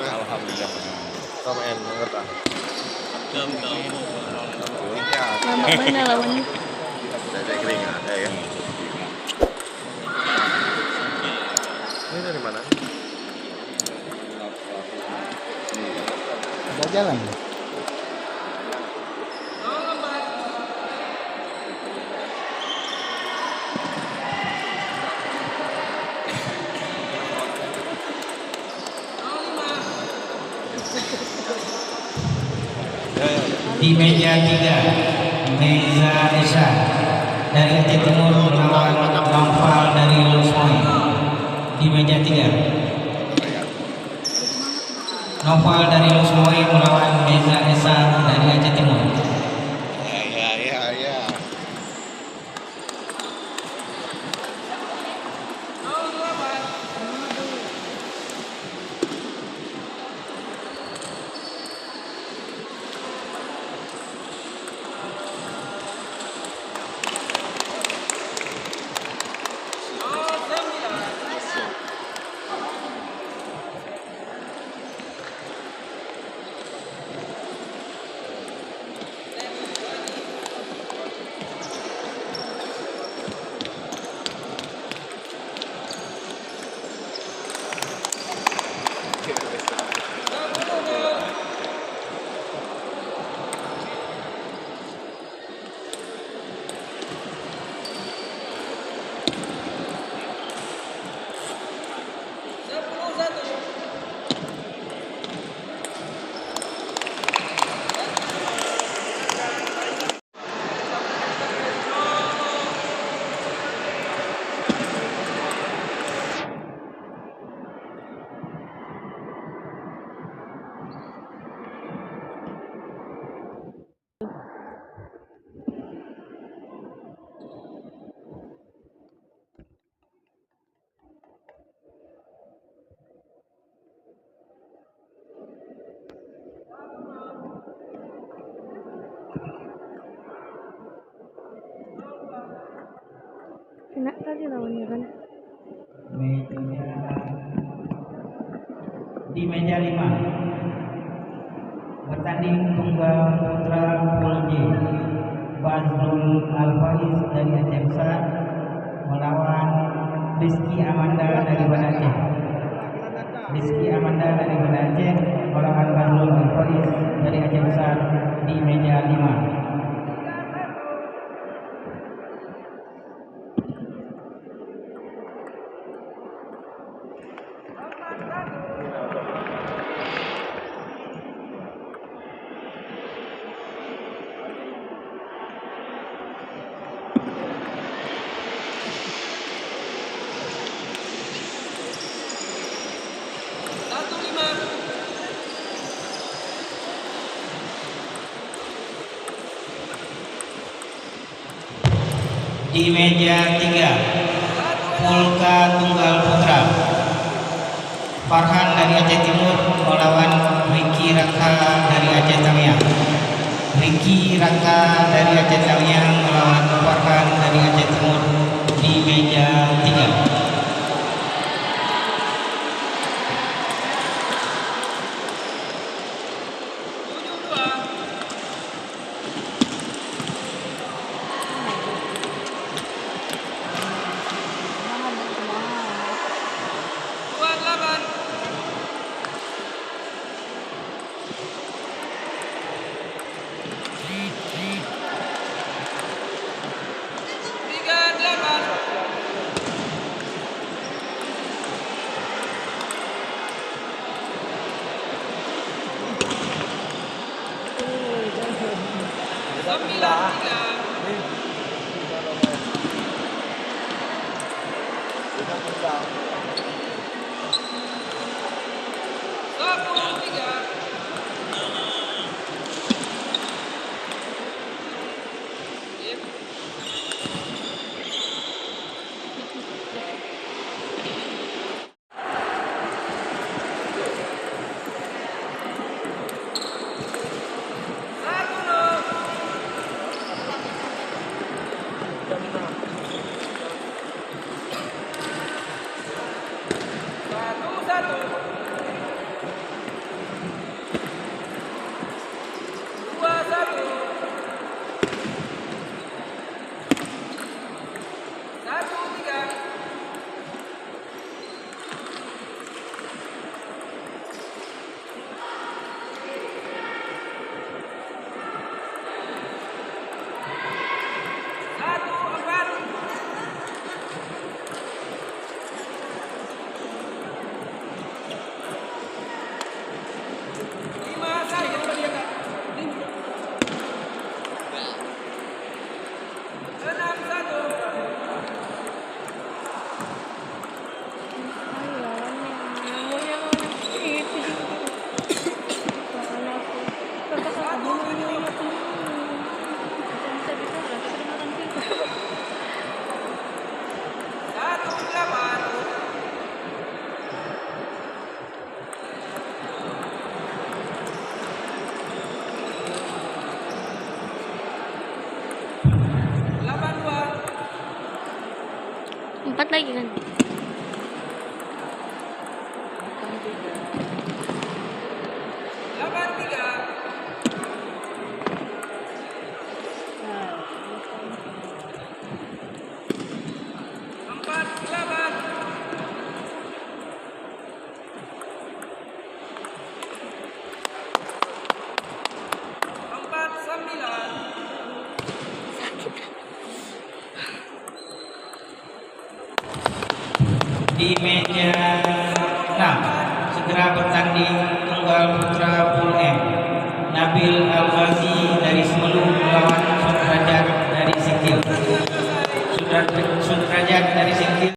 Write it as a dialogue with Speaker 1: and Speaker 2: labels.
Speaker 1: Alhamdulillah. Sama yang ngerti.
Speaker 2: Lama mana lawannya?
Speaker 1: Saya kering ada ya. Ini dari mana?
Speaker 3: Ada jalan.
Speaker 4: Di meja 3, Meza Esa dari Aceh Timur melawan Naufal dari Lusmoy. Di meja 3, Naufal dari Lusmoy melawan Meza Esa dari Aceh Timur.
Speaker 1: Ya.
Speaker 2: Enak tadi lawannya kan?
Speaker 4: Di meja 5, bertanding tunggal putra Pool J, Bazrul Al-Faiz dari Aceh Besar melawan Rizky Amanda dari Banda Aceh. Rizky Amanda dari Banda Aceh melawan Bazrul Al-Faiz dari Aceh Besar di meja 5. Di meja 3, Pulka Tunggal Putra, Farhan dari Aceh Timur melawan Ricky Raka dari Aceh Tamiang. Ricky Raka dari Aceh Tamiang melawan Farhan dari Aceh Timur di meja 3. Di meja 6 segera bertanding tunggal putra Pool M. Nabil Al-Ghazi dari Semelu melawan Sudrajat dari Sikil. Sudah